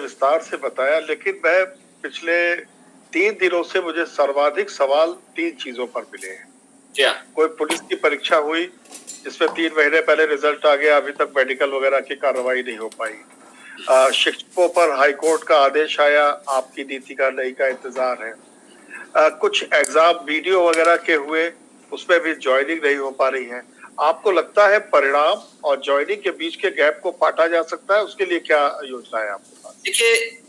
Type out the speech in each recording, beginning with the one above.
विस्तार से बताया, लेकिन मैं पिछले 3 दिनों से मुझे सर्वाधिक सवाल 3 चीजों पर मिले हैं। क्या कोई पुलिस की परीक्षा हुई जिसमें 3 महीने पहले रिजल्ट आ गया, अभी तक मेडिकल वगैरह की कार्रवाई नहीं हो पाई। शिक्षकों पर हाईकोर्ट का आदेश आया, आपकी नीति का नहीं का इंतजार है। कुछ एग्जाम वीडियो वगैरह के हुए, उसमें भी ज्वाइनिंग नहीं हो पा रही है। आपको लगता है परिणाम और ज्वाइनिंग के बीच के गैप को पाटा जा सकता है? उसके लिए क्या योजना है आपके पास? देखिए,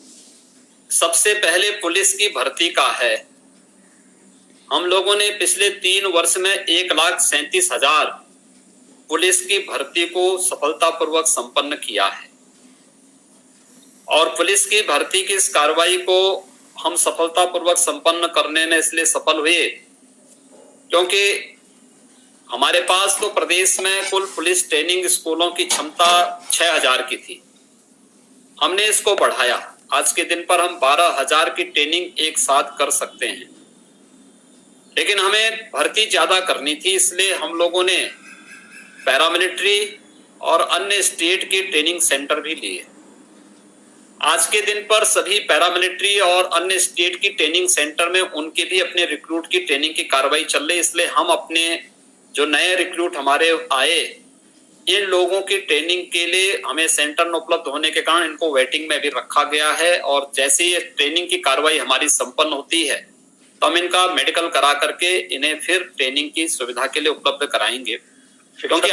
सबसे पहले पुलिस की भर्ती का है। हम लोगों ने पिछले 3 वर्ष में 1,37,000 पुलिस की भर्ती को सफलतापूर्वक संपन्न किया है और पुलिस की भर्ती की इस कार्रवाई को हम सफलतापूर्वक संपन्न करने में इसलिए सफल हुए क्योंकि हमारे पास तो प्रदेश में कुल पुलिस ट्रेनिंग स्कूलों की क्षमता 6,000 की थी। हमने इसको बढ़ाया, आज के दिन पर हम 12,000 की ट्रेनिंग एक साथ कर सकते हैं, लेकिन हमें भर्ती ज्यादा करनी थी, इसलिए हम लोगों ने पैरामिलिट्री और अन्य स्टेट की ट्रेनिंग सेंटर भी लिए। आज के दिन पर सभी पैरामिलिट्री और अन्य स्टेट की ट्रेनिंग सेंटर में उनके भी अपने रिक्रूट की ट्रेनिंग की कार्रवाई चल रही, इसलिए हम अपने जो नए रिक्रूट हमारे आए, इन लोगों की ट्रेनिंग के लिए हमें सेंटर में उपलब्ध होने के कारण इनको वेटिंग में भी रखा गया है और जैसे ये ट्रेनिंग की कार्रवाई हमारी संपन्न होती है तो हम इनका मेडिकल करा करके इन्हें फिर ट्रेनिंग की सुविधा के लिए उपलब्ध कराएंगे। क्योंकि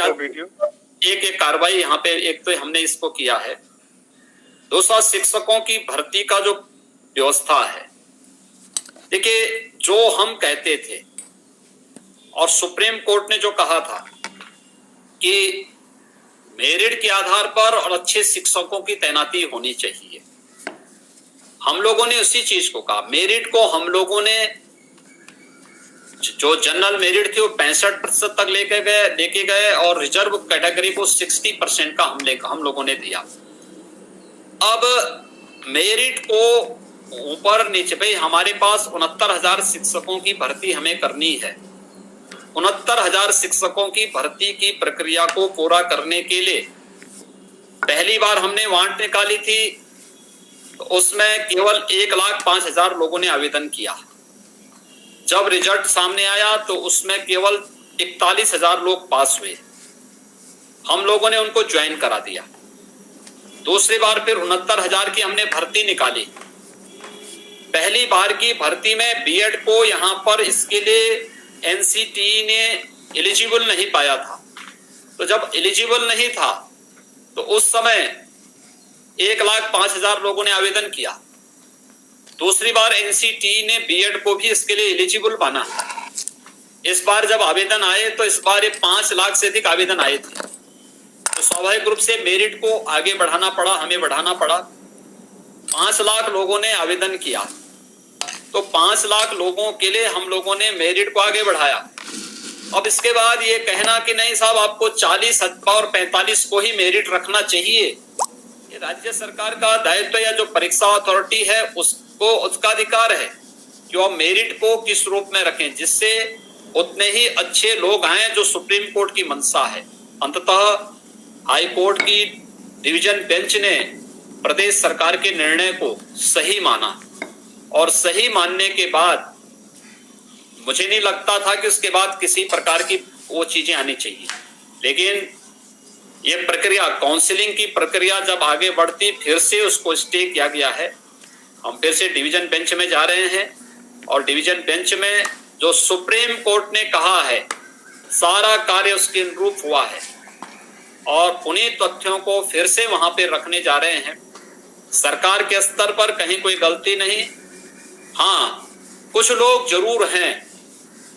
एक कार्रवाई यहाँ पे एक तो हमने इसको किया है, दूसरा शिक्षकों की भर्ती का जो व्यवस्था है। देखिए, जो हम कहते थे और सुप्रीम कोर्ट ने जो कहा था कि मेरिट के आधार पर और अच्छे शिक्षकों की तैनाती होनी चाहिए, हम लोगों ने उसी चीज को कहा। मेरिट को हम लोगों ने जो जनरल मेरिट थी वो 65% तक लेके गए और रिजर्व कैटेगरी को 60% का हम लोगों ने दिया। अब मेरिट को ऊपर नीचे, भाई हमारे पास 69,000 शिक्षकों की भर्ती हमें करनी है। 69,000 शिक्षकों की भर्ती की प्रक्रिया को पूरा करने के लिए पहली बार हमने वांट निकाली थी, तो उसमें केवल 1,05,000 लोगों ने आवेदन किया। जब रिजल्ट सामने आया तो उसमें केवल 41,000 लोग पास हुए। हम लोगों ने उनको ज्वाइन करा दिया। दूसरी बार फिर 69,000 की हमने भर्ती निकाली। पहली बार की भर्ती में बीएड को यहाँ पर इसके लिए एनसीटी ने एलिजिबल नहीं पाया था, तो जब एलिजिबल नहीं था तो उस समय 1,05,000 लोगों ने आवेदन किया। दूसरी बार एनसीटी ने बीएड को भी इसके लिए एलिजिबल माना। इस बार जब आवेदन आए तो इस बार 5 लाख से अधिक आवेदन आए थे, तो स्वाभाविक रूप से मेरिट को आगे बढ़ाना पड़ा, हमें बढ़ाना पड़ा। 5 लाख लोगों ने आवेदन किया, तो 5 लाख लोगों के लिए हम लोगों ने मेरिट को आगे बढ़ाया। अब इसके बाद ये कहना कि नहीं साहब आपको 40 और 45 को ही मेरिट रखना चाहिए, ये राज्य सरकार का दायित्व या जो परीक्षा अथॉरिटी है उसका अधिकार है कि वो मेरिट को किस रूप में रखें जिससे उतने ही अच्छे लोग आए जो सुप्रीम कोर्ट की मंशा है। अंततः हाई कोर्ट की डिवीजन बेंच ने प्रदेश सरकार के निर्णय को सही माना और सही मानने के बाद मुझे नहीं लगता था कि उसके बाद किसी प्रकार की वो चीजें आनी चाहिए, लेकिन ये प्रक्रिया काउंसलिंग की प्रक्रिया जब आगे बढ़ती फिर से उसको स्टे किया गया है। हम फिर से डिवीजन बेंच में जा रहे हैं और डिवीजन बेंच में जो सुप्रीम कोर्ट ने कहा है सारा कार्य उसके अनुरूप हुआ है और उन्हीं तथ्यों को फिर से वहां पे रखने जा रहे हैं। सरकार के स्तर पर कहीं कोई गलती नहीं। हाँ, कुछ लोग जरूर हैं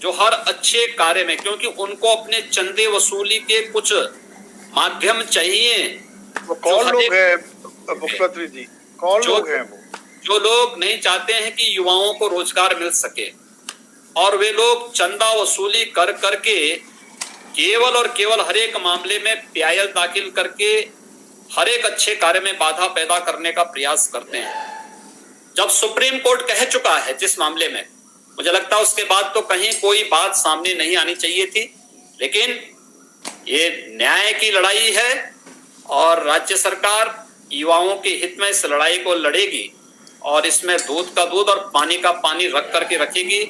जो हर अच्छे कार्य में, क्योंकि उनको अपने चंदे वसूली के कुछ माध्यम चाहिए। वो कौन लोग हैं मुख्यमंत्री जी? कौन लोग हैं वो? जो लोग नहीं चाहते हैं कि युवाओं को रोजगार मिल सके और वे लोग चंदा वसूली कर करके केवल और केवल हर एक मामले में पीआईएल दाखिल करके हर एक अच्छे कार्य में बाधा पैदा करने का प्रयास करते हैं। जब सुप्रीम कोर्ट कह चुका है जिस मामले में, मुझे लगता है उसके बाद तो कहीं कोई बात सामने नहीं आनी चाहिए थी, लेकिन ये न्याय की लड़ाई है और राज्य सरकार युवाओं के हित में इस लड़ाई को लड़ेगी और इसमें दूध का दूध और पानी का पानी रख करके रखेगी,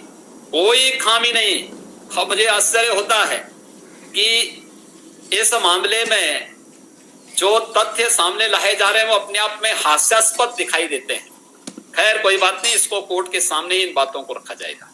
कोई खामी नहीं। अब मुझे आश्चर्य होता है कि इस मामले में जो तथ्य सामने लाए जा रहे हैं वो अपने आप में हास्यास्पद दिखाई देते हैं। खैर कोई बात नहीं, इसको कोर्ट के सामने इन बातों को रखा जाएगा।